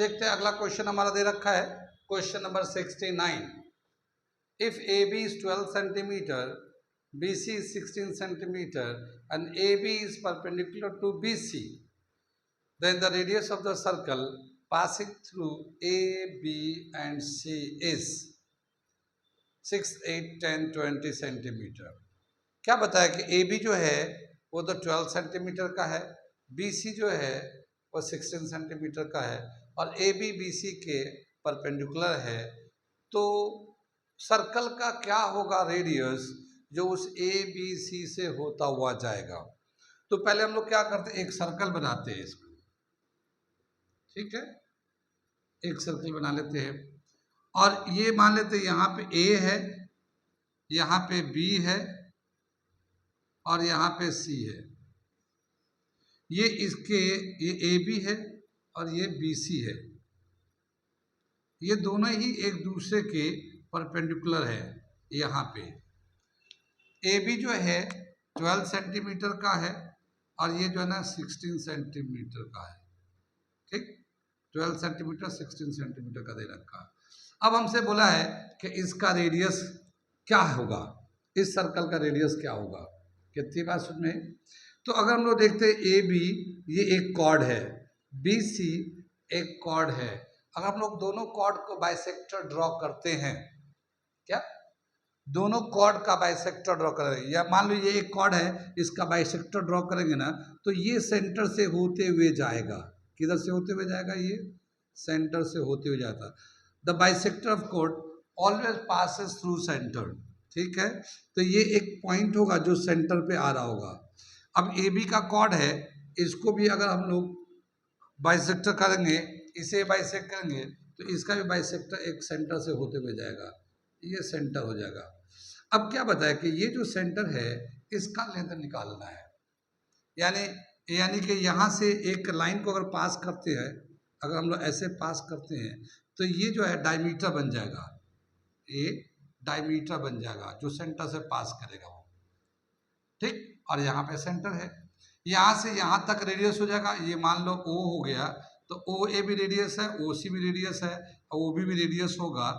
देखते हैं अगला क्वेश्चन हमारा दे रखा है, question number 69। If A B is 12 centimetre, B C is 16 centimetre and A B is perpendicular to B C, then the radius of the circle passing through A, B and C is 6, 8, 10, 20 centimetre. क्या बताया कि A B जो है वो तो 12 centimetre का है, B C जो है वो 16 सेंटीमीटर का है और ए बी बी सी के परपेंडिकुलर है। तो सर्कल का क्या होगा रेडियस जो उस ए बी सी से होता हुआ जाएगा। तो पहले हम लोग क्या करते हैं, एक सर्कल बनाते हैं इसको, ठीक है, एक सर्कल बना लेते हैं और ये मान लेते हैं यहाँ पे ए है, यहाँ पे बी है और यहाँ पे सी है। ये ए बी है और ये बी सी है। ये दोनों ही एक दूसरे के परपेंडिकुलर है। यहाँ पे ए बी जो है 12 सेंटीमीटर का है और ये जो है ना 16 सेंटीमीटर का है, ठीक, 12 सेंटीमीटर 16 सेंटीमीटर का दे रखा। अब हमसे बोला है कि इसका रेडियस क्या होगा, इस सर्कल का रेडियस क्या होगा। कितनी बात सुनने। तो अगर हम लोग देखते हैं ए बी ये एक कॉर्ड है, बी सी एक कॉर्ड है। अगर हम लोग दोनों कॉर्ड को बाइसेक्टर ड्रॉ करते हैं, क्या दोनों कॉर्ड का बाइसेक्टर ड्रॉ करेंगे, या मान लो ये एक कॉर्ड है इसका बाइसेक्टर ड्रॉ करेंगे ना, तो ये सेंटर से होते हुए जाएगा। किधर से होते हुए जाएगा, ये सेंटर से होते हुए जाता। The bisector of chord always passes through centre, ठीक है। तो ये एक पॉइंट होगा जो सेंटर पे आ रहा होगा। अब ए बी का कॉर्ड है, इसको भी अगर हम लोग बाइसेक्टर करेंगे, इसे बाइसेक्ट करेंगे तो इसका भी बाइसेक्टर एक सेंटर से होते हुए जाएगा, ये सेंटर हो जाएगा। अब क्या बताया कि ये जो सेंटर है इसका लेंथ निकालना है, यानी कि यहाँ से एक लाइन को अगर पास करते हैं, अगर हम लोग ऐसे पास करते हैं तो ये जो है डायमीटर बन जाएगा, ये डायमीटर बन जाएगा जो सेंटर से पास करेगा वो, ठीक। और यहाँ पे सेंटर है, यहाँ से यहाँ तक रेडियस हो जाएगा। ये मान लो ओ हो गया, तो ओ ए भी रेडियस है, ओ सी भी रेडियस है और ओ बी भी रेडियस होगा।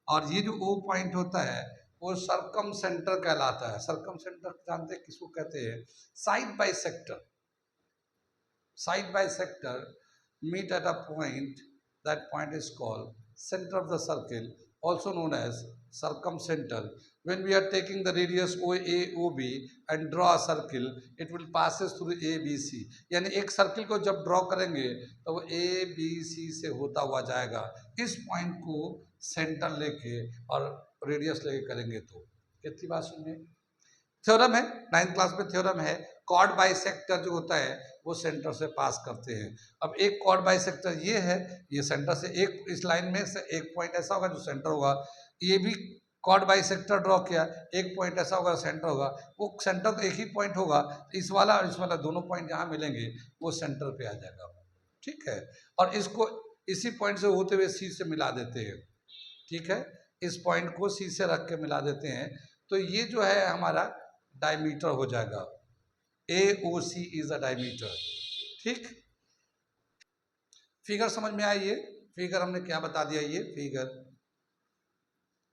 और ये जो ओ पॉइंट होता है वो सरकम सेंटर कहलाता है। सरकम सेंटर जानते हैं किसको कहते हैं, side by sector. Side by sector meet at a point, that point is called center of the circle, also known as circumcenter. When we are taking the radius OA OB and draw a circle, it will passes through ABC। यानी एक circle को जब draw करेंगे तो वो ABC से होता हुआ जाएगा। इस पॉइंट को सेंटर लेके और रेडियस लेके करेंगे तो कितनी बात सुनिए। थ्योरम है, 9th क्लास में थ्योरम है, कॉर्ड बाइसेक्टर जो होता है वो सेंटर से पास करते हैं। अब एक कॉर्ड बाइसेक्टर ये है, ये सेंटर से एक, इस लाइन में से एक पॉइंट ऐसा होगा जो सेंटर होगा। ये भी कॉर्ड बाइसेक्टर ड्रॉ किया, एक पॉइंट ऐसा होगा सेंटर होगा, वो सेंटर तो एक ही पॉइंट होगा, इस वाला और इस वाला दोनों पॉइंट जहाँ मिलेंगे वो सेंटर पे आ जाएगा, ठीक है। और इसको इसी पॉइंट से होते हुए सी से मिला देते हैं, ठीक है। इस पॉइंट को सी से रख के मिला देते हैं तो ये जो है हमारा डायमीटर हो जाएगा। AOC इज अ डायमीटर, ठीक। फिगर समझ में आई, ये फिगर हमने क्या बता दिया, ये फिगर।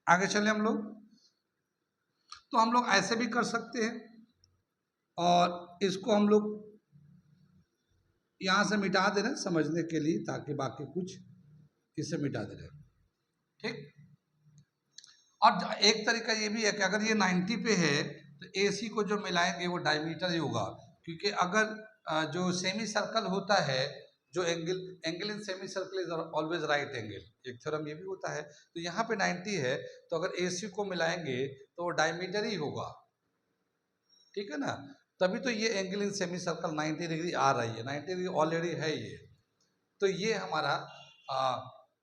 आगे चले हम लोग, तो हम लोग ऐसे भी कर सकते हैं और इसको हम लोग यहां से मिटा दे रहे हैं समझने के लिए, ताकि बाकी कुछ इसे मिटा दे रहे हैं, ठीक। और एक तरीका ये भी है कि अगर ये 90 पे है तो AC को जो मिलाएंगे वो डायमीटर ही होगा, क्योंकि अगर जो सेमी सर्कल होता है, जो angle in semi circle is always right angle, एक थ्योरम ये भी होता है। तो यहाँ पे 90 है तो अगर AC को मिलाएंगे तो वो डायमीटर ही होगा, ठीक है ना। तभी तो ये angle in semicircle 90 degree आ रही है, 90 डिग्री ऑलरेडी है ये। तो ये हमारा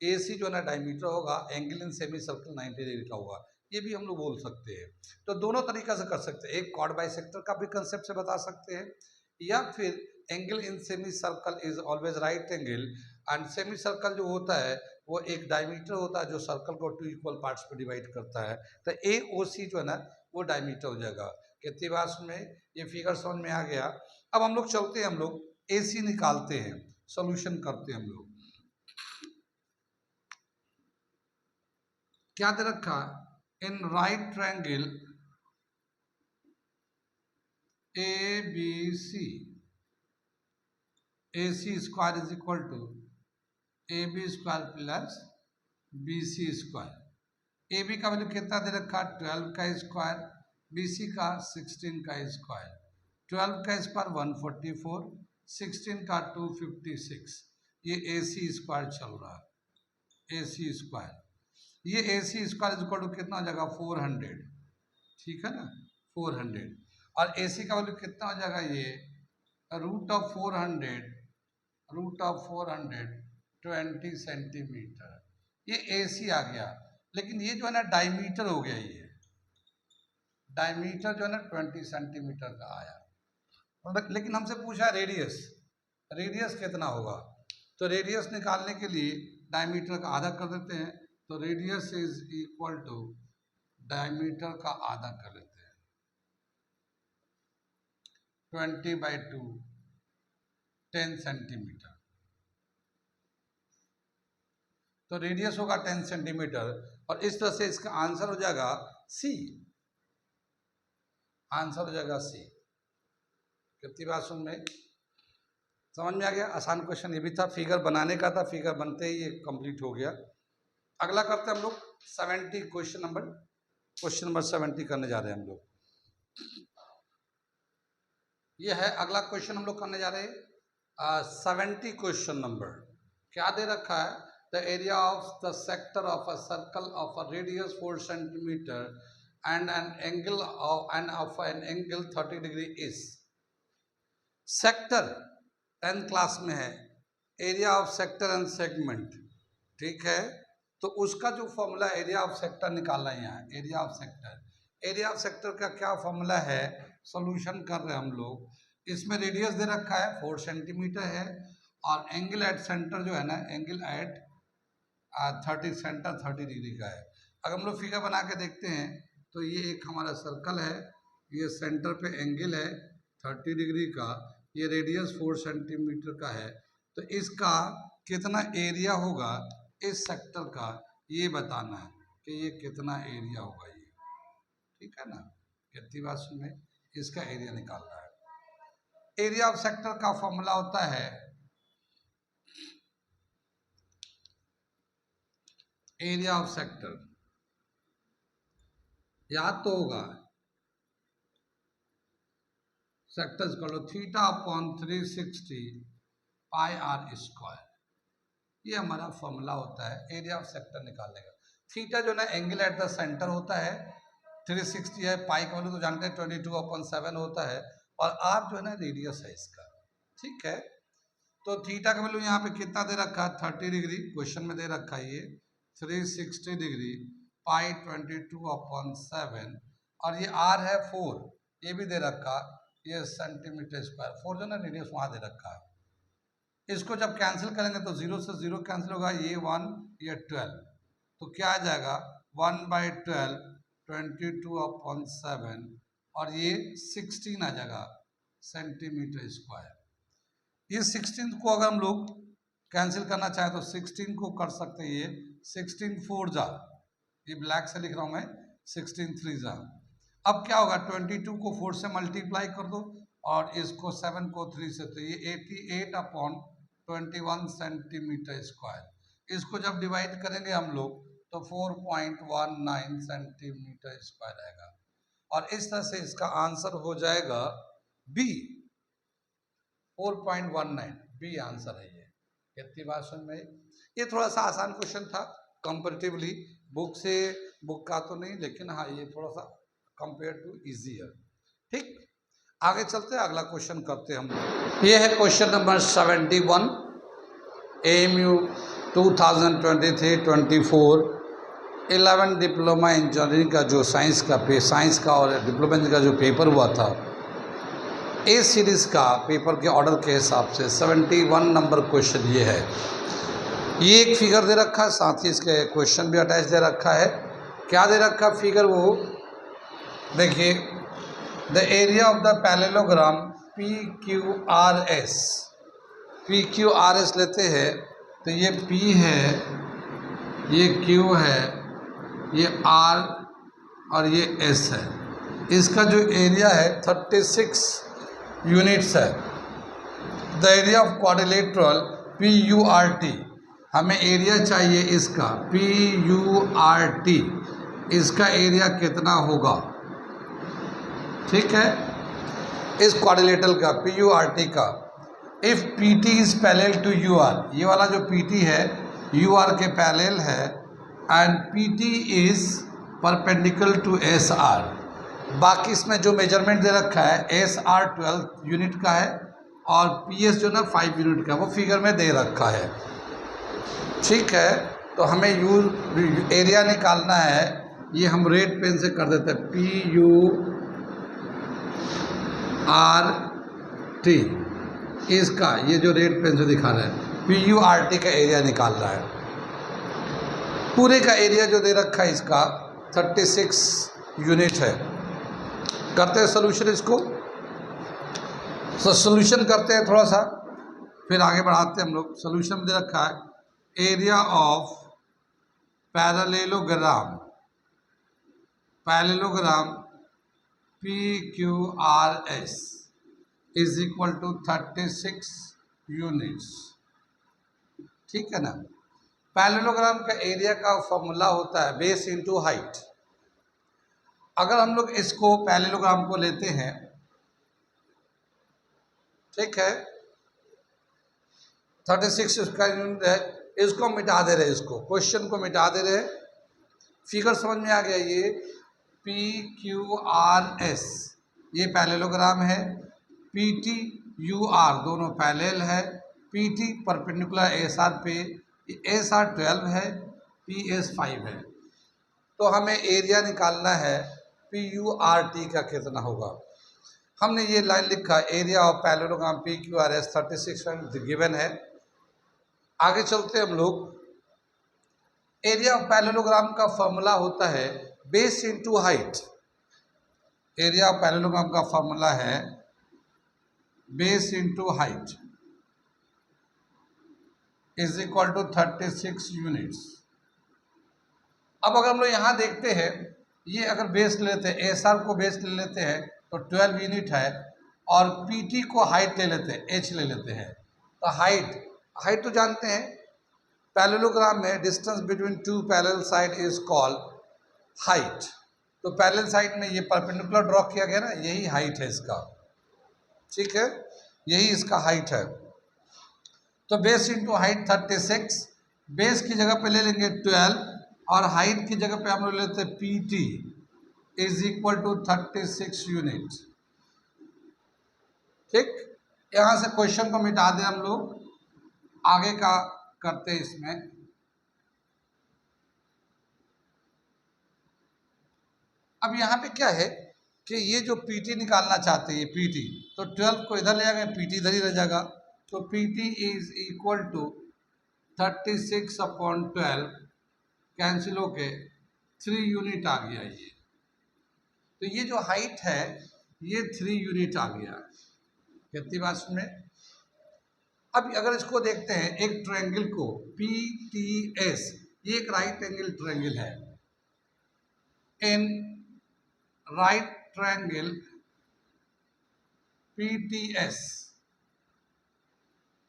AC जो है ना डायमीटर होगा, angle in semicircle 90 degree का होगा, ये भी हम लोग बोल सकते हैं। तो दोनों तरीका से कर सकते हैं, एक कॉर्ड बाइसेक्टर का भी कंसेप्ट से बता सकते हैं, या फिर angle in semi circle is always right angle, and semi circle जो होता है वो एक डायमीटर होता है जो सर्कल को 2 इक्वल पार्ट्स में डिवाइड करता है। तो AOC जो है ना वो डायमीटर हो जाएगा। कितनी बात में ये फिगर समझ में आ गया। अब हम लोग चलते हैं, हम लोग AC निकालते हैं, सोल्यूशन करते हैं हम लोग। क्या दे रखा, in right triangle ABC, AC square is equal to AB square plus BC square. AB का वैल्यू कितना दे रखा, 12 का स्क्वायर, BC का 16 का स्क्वायर। 12 का स्क्वायर 144, 16 का 256। ये AC स्क्वायर चल रहा है, AC स्क्वायर। ये AC square is equal to कितना हो जाएगा, 400, ठीक है ना, 400। और AC का वैल्यू कितना हो जाएगा, ये रूट ऑफ 400 20 सेंटीमीटर। ये AC आ गया, लेकिन ये जो है ना डायमीटर हो गया, ये डायमीटर जो है ना 20 सेंटीमीटर का आया। लेकिन हमसे पूछा रेडियस, रेडियस कितना होगा, तो रेडियस निकालने के लिए डायमीटर का आधा कर देते हैं, तो radius is equal to diameter का आधा कर लेते हैं, 20/2 10 सेंटीमीटर। तो रेडियस होगा 10 सेंटीमीटर, और इस तरह से इसका आंसर हो जाएगा C, आंसर हो जाएगा C। कितनी बात सुन में समझ में आ गया। आसान क्वेश्चन ये भी था, फिगर बनाने का था, फिगर बनते ही ये कंप्लीट हो गया। अगला करते हैं हम लोग 70, क्वेश्चन नंबर 70 करने जा रहे हैं हम लोग। ये है अगला क्वेश्चन हम लोग करने जा रहे हैं 70 क्वेश्चन नंबर। क्या दे रखा है, the area of the sector of a circle of a radius 4 centimetre and an angle of an angle 30 degree is. Sector 10th class में है, area of sector and segment, ठीक है। तो उसका जो फॉर्मूला एरिया ऑफ सेक्टर निकालना है, यहाँ area of sector, area of sector का क्या फॉर्मूला है, सॉल्यूशन कर रहे हैं हम लोग। इसमें रेडियस दे रखा है 4 सेंटीमीटर है, और एंगल एट सेंटर जो है ना, एंगल एट 30 सेंटर 30 डिग्री का है। अगर हम लोग फिगर बना के देखते हैं तो ये एक हमारा सर्कल है, ये सेंटर पे एंगल है 30 डिग्री का, ये रेडियस 4 सेंटीमीटर का है। तो इसका कितना एरिया होगा इस सेक्टर का, ये बताना है कि ये कितना एरिया होगा ये, ठीक है ना। कितनी बात सुने, इसका एरिया निकालना है। एरिया ऑफ सेक्टर का फॉर्मूला होता है एरिया ऑफ सेक्टर, याद तो होगा, सेक्टर कर लो θ/360 πr स्क्वायर। ये हमारा फॉर्मूला होता है एरिया ऑफ सेक्टर निकालने का। थीटा जो ना एंगल एट द सेंटर होता है, 360 है, पाई का वैल्यू तो जानते हैं 22/7 होता है, और आर जो है ना रेडियस है इसका, ठीक है। तो थीटा का वैल्यू यहाँ पे कितना दे रखा है, 30 डिग्री, क्वेश्चन में दे रखा है ये 360 डिग्री, पाई 22/7, और ये आर है 4, ये भी दे रखा, ये सेंटीमीटर स्क्वायर, 4 जो ना रेडियस वहाँ दे रखा है। इसको जब कैंसिल करेंगे तो 0 से 0 कैंसिल होगा, ये 1 ये 12, तो क्या आ जाएगा 1/12 22/7, और ये 16 आ जाएगा सेंटीमीटर स्क्वायर। ये 16 को अगर हम लोग कैंसिल करना चाहें तो 16 को कर सकते हैं, ये 16 4 जा, ये ब्लैक से लिख रहा हूँ मैं, 16 3 जा। अब क्या होगा, 22 को 4 से मल्टीप्लाई कर दो, और इसको 7 को 3 से, तो ये 88/21 सेंटीमीटर स्क्वायर। इसको जब डिवाइड करेंगे हम लोग तो 4.19 सेंटीमीटर स्क्वायर आएगा, और इस तरह से इसका आंसर हो जाएगा बी, 4.19 बी आंसर है ये। कितनी बात सुन में, ये थोड़ा सा आसान क्वेश्चन था कंपैरेटिवली, बुक का तो नहीं, लेकिन हाँ ये थोड़ा सा कंपेयर टू इजी है, ठीक। आगे चलते हैं, अगला क्वेश्चन करते हैं हम लोग। ये है question number 71, AMU 2023-24 11 diploma engineering का जो साइंस का और डिप्लोमा का जो पेपर हुआ था, ए सीरीज़ का पेपर के ऑर्डर के हिसाब से 71 नंबर क्वेश्चन ये है। ये एक फिगर दे रखा है, साथ ही इसके क्वेश्चन भी अटैच दे रखा है। क्या दे रखा फिगर, वो देखिए, the area of the parallelogram PQRS, लेते हैं तो ये P है, ये Q है, ये R और ये S है। इसका जो एरिया है 36 यूनिट्स है। The area of quadrilateral PURT, हमें एरिया चाहिए इसका PURT, इसका एरिया कितना होगा, ठीक है, इस क्वाड्रिलेटरल का PURT का। If PT is parallel to UR, ये वाला जो PT है UR के पैरेलल है, and PT is perpendicular to SR। बाकी इसमें जो मेजरमेंट दे रखा है SR 12 यूनिट का है और PS जो ना 5 यूनिट का, वो फिगर में दे रखा है, ठीक है। तो हमें एरिया निकालना है, ये हम रेड पेन से कर देते हैं, PURT, इसका ये जो रेड पेन से दिखा रहा है PURT का एरिया निकाल रहा है। पूरे का एरिया जो दे रखा है इसका 36 यूनिट है। करते हैं सोल्यूशन इसको, सोल्यूशन करते हैं थोड़ा सा, फिर आगे बढ़ाते हैं हम लोग। सोल्यूशन दे रखा है area of parallelogram PQRS is equal to 36 units, ठीक है ना। पैरेललोग्राम का एरिया का फॉर्मूला होता है बेस इंटू हाइट। अगर हम लोग इसको पैरेललोग्राम को लेते हैं, ठीक है, 36 इसका यूनिट है, इसको मिटा दे रहे हैं, इसको क्वेश्चन को मिटा दे रहे हैं। फिगर समझ में आ गया, ये PQRS ये पैरेललोग्राम है, PTUR दोनों पैरेलल है, PT परपेंडिकुलर SR पे, SR 12 है, PS 5 है। तो हमें एरिया निकालना है PURT का कितना होगा। हमने ये लाइन लिखा, area of parallelogram PQRS 36 given है। आगे चलते हम लोग। एरिया ऑफ पैरेललोग्राम का फॉर्मूला होता है base into height. Area of parallelogram का फॉर्मूला है base into height is equal to 36 units. अब अगर हम लोग यहाँ देखते हैं, ये अगर बेस लेते हैं, SR को बेस ले लेते हैं तो 12 यूनिट है, और PT को हाइट ले लेते हैं, H ले लेते हैं। तो हाइट तो जानते हैं, पैरेललोग्राम में distance between two parallel side is called height. तो पैरेलल साइड में ये परपेंडिकुलर ड्रॉ किया गया ना, यही हाइट है इसका, ठीक है, यही इसका हाइट है। तो बेस इंटू हाइट 36, बेस की जगह पे ले लेंगे 12 और हाइट की जगह पे हम लोग लेते हैं PT is equal to 36 unit, ठीक। यहाँ से क्वेश्चन को मिटा दें हम लोग, आगे का करते हैं इसमें। अब यहाँ पे क्या है कि ये जो PT निकालना चाहते हैं, ये PT, तो 12 को इधर ले जाएंगे, PT इधर ही रह जाएगा। तो PT is equal to 36 upon 12 cancel होके 3 यूनिट आ गया ये। तो ये जो हाइट है ये 3 यूनिट आ गया। कितनी बात में। अब अगर इसको देखते हैं, एक ट्रायंगल को PTS, ये एक राइट एंगल ट्रायंगल है। इन राइट ट्रायंगल PTS,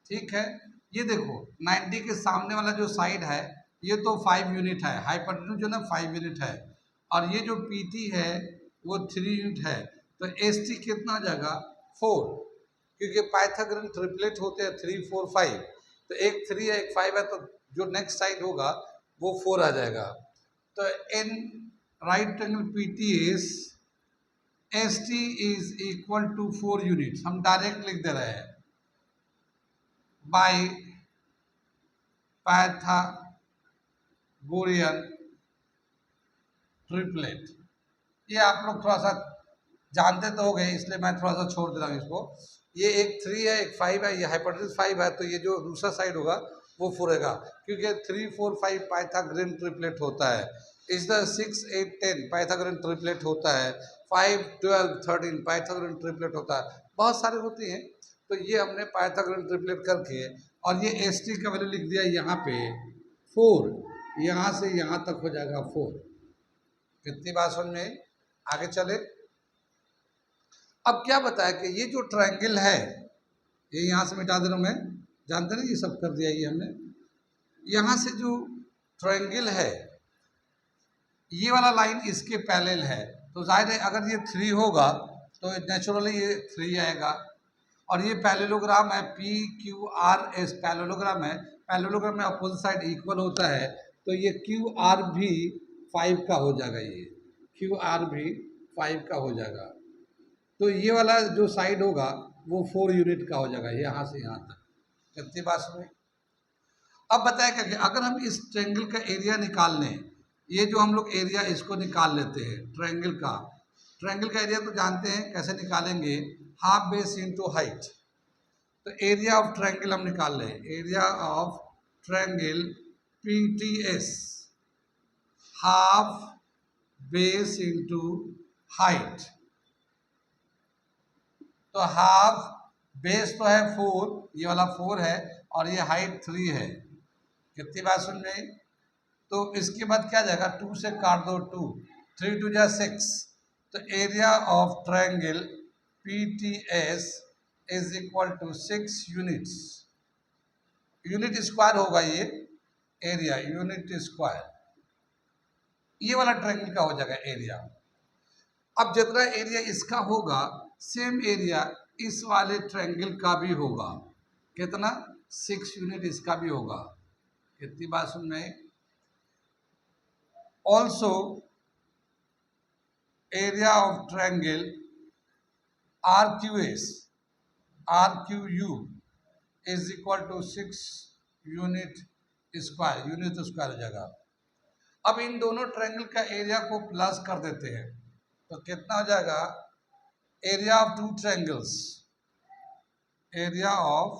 ठीक है, ये देखो 90 के सामने वाला जो साइड है ये तो 5 यूनिट है, हाइपोटेन्यूज जो ना 5 यूनिट है, और ये जो PT है वो 3 यूनिट है। तो ST कितना आ जाएगा 4, क्योंकि पाइथागोरन ट्रिपलेट होते हैं 3 4 5, तो एक 3 है एक 5 है, तो जो नेक्स्ट साइड होगा वो 4 आ जाएगा। तो in right triangle PTS ST is equal to 4 unit, हम डायरेक्ट लिख दे रहे हैं बाय पाइथागोरियन ट्रिपलेट। ये आप लोग थोड़ा सा जानते तो हो गए, इसलिए मैं थोड़ा सा छोड़ दे रहा हूँ इसको। ये एक 3 है एक 5 है, ये हाइपोटेन्यूज 5 है, तो ये जो दूसरा साइड होगा वो 4 रहेगा, क्योंकि 3 4 5 पाइथागोरियन ट्रिपलेट होता है। इस द 6 8 10 पाइथागोरियन ट्रिपलेट होता है, 5 12 13 पाइथागोरियन ट्रिपलेट होता है, बहुत सारे होते हैं। तो ये हमने पाइथागोरियन ट्रिपलेट करके, और ये ST का वैल्यू लिख दिया यहाँ पे 4, यहाँ से यहाँ तक हो जाएगा 4, कितनी बात समझ में आई? आगे चले। अब क्या बताया कि ये जो ट्रायंगल है, ये यहाँ से मिटा दे रहा हूँ मैं, जानते नहीं ये सब कर दिया ये हमने। यहाँ से जो ट्रायंगल है, ये वाला लाइन इसके पैरेलल है, तो जाहिर है अगर ये 3 होगा तो नेचुरली ये 3 आएगा। और ये पैरेललोग्राम है, P Q R S parallelogram है। पैरेललोग्राम में अपोजिट साइड इक्वल होता है, तो ये क्यू आर भी 5 का हो जाएगा, ये क्यू आर भी 5 का हो जाएगा। तो ये वाला जो साइड होगा वो 4 यूनिट का हो जाएगा, यहाँ से यहाँ तक। कितनी बात में? अब बताया क्या कि अगर हम इस ट्रायंगल का एरिया निकाल लें, ये जो हम लोग एरिया इसको निकाल लेते हैं ट्रायंगल का एरिया तो जानते हैं कैसे निकालेंगे, हाफ बेस इंटू हाइट। तो एरिया ऑफ ट्रायंगल हम निकाल लें, area of triangle PTS, half base into height. तो हाफ बेस तो है 4, ये वाला 4 है, और ये हाइट 3 है। कितनी बात सुन रही? तो इसके बाद क्या जाएगा, 2 से काट दो, 2 3 2 जा 6। तो area of triangle PTS is equal to 6 units. Unit square होगा ये एरिया, यूनिट स्क्वायर। ये वाला ट्रायंगल का हो जाएगा एरिया। अब जितना एरिया इसका होगा, सेम एरिया इस वाले ट्रायंगल का भी होगा। कितना? 6 यूनिट इसका भी होगा। कितनी बात सुन रहे? Also area of triangle RQS, RQU is equal to 6 unit square, unit square हो जाएगा। अब इन दोनों ट्रायंगल का एरिया को प्लस कर देते हैं, तो कितना हो जाएगा, area of 2 triangles, area of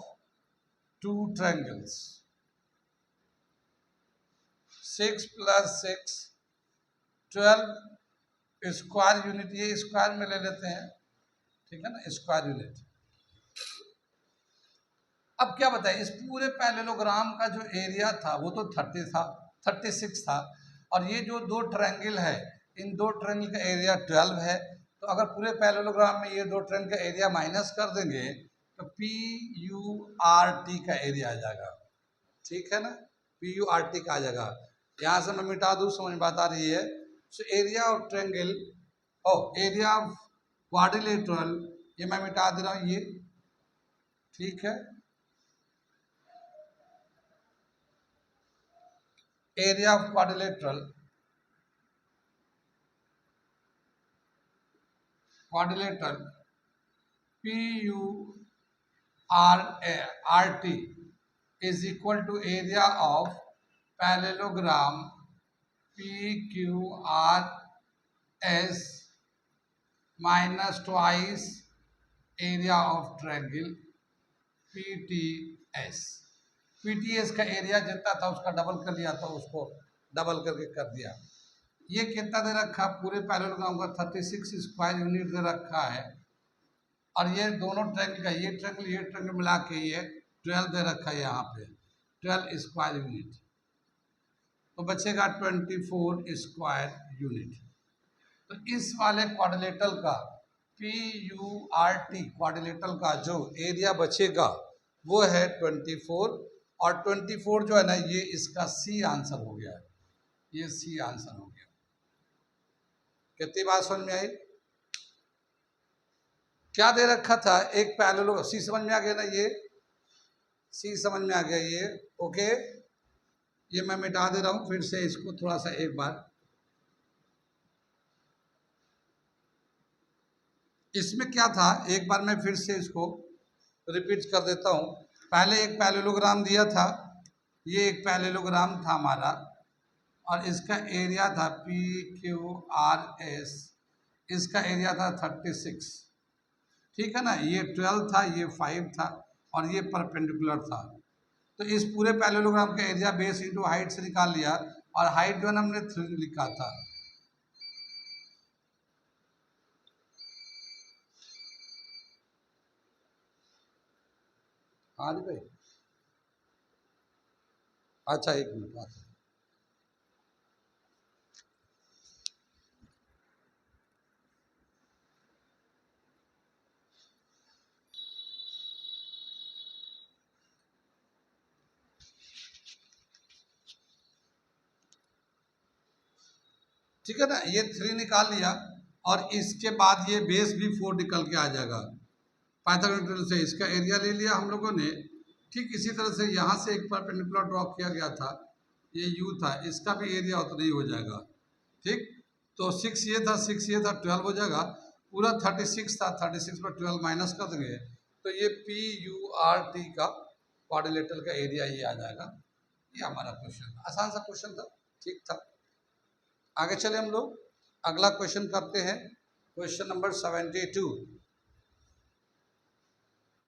2 triangles 6 + 6 12 square unit, ये स्क्वायर में ले लेते हैं, ठीक है ना, स्क्वायर यूनिट। अब क्या बताए, इस पूरे पैरेललोग्राम का जो एरिया था वो तो 36 था, और ये जो 2 ट्रायंगल है, इन 2 ट्रायंगल का एरिया 12 है। तो अगर पूरे पैरेललोग्राम में ये 2 ट्रायंगल का एरिया माइनस कर देंगे तो PURT का एरिया आ जाएगा, ठीक है ना, PURT का आ जाएगा। यहाँ से मैं मिटा दूँ, समझ बात आ रही है? So area of triangle, area of quadrilateral, ये मैं मिटा दे रहा हूँ ये, ठीक है। Area of quadrilateral PURT is equal to area of parallelogram PQRS minus twice area of triangle PTS। PTS का एरिया जितना था उसका डबल कर लिया था, उसको डबल करके कर दिया। ये कितना दे रखा, पूरे पैरेललोग्राम का 36 स्क्वायर यूनिट दे रखा है, और ये दोनों ट्रायंगल का, ये ट्रायंगल मिला के ये 12 दे रखा है, यहाँ पे 12 स्क्वायर यूनिट। तो बचेगा 24 स्क्वायर यूनिट। तो इस वाले क्वाड्रिलेटरल का PURT क्वाड्रिलेटरल का जो एरिया बचेगा वो है 24, और 24 जो है ना, ये इसका C आंसर हो गया है, ये C आंसर हो गया। कितनी बात समझ में आई? क्या दे रखा था, एक पैरेलल, C समझ में आ गया ना, ये C समझ में आ गया ये, ओके। ये मैं मिटा दे रहा हूँ फिर से इसको थोड़ा सा एक बार। इसमें क्या था, एक बार मैं फिर से इसको रिपीट कर देता हूँ। पहले एक पैरेललोग्राम दिया था, ये एक पैरेललोग्राम था हमारा, और इसका एरिया था PQRS, इसका एरिया था 36, ठीक है ना। ये 12 था, ये 5 था, और ये परपेंडिकुलर था। तो इस पूरे पैरेललोग्राम का एरिया बेस इंटू हाइट से निकाल लिया, और हाइट जो है हमने 3 लिखा था। हाँ जी भाई, अच्छा एक मिनट बात। ठीक है ना, ये 3 निकाल लिया और इसके बाद ये बेस भी 4 निकल के आ जाएगा पाइथागोरस ट्रियोंगल से। इसका एरिया ले लिया हम लोगों ने। ठीक इसी तरह से यहाँ से एक परपेंडिकुलर ड्रॉ किया गया था, ये यू था, इसका भी एरिया उतना ही हो जाएगा। ठीक, तो 6 ये था, 6 ये था, 12 हो जाएगा। पूरा 36 था, 36 पर 12 माइनस कर देंगे तो ये पी यू आर टी का क्वाड्रिलेटरल का एरिया ये आ जाएगा। ये हमारा क्वेश्चन, आसान सा क्वेश्चन था, ठीक था। आगे चले हम लोग, अगला क्वेश्चन करते हैं, क्वेश्चन नंबर 72।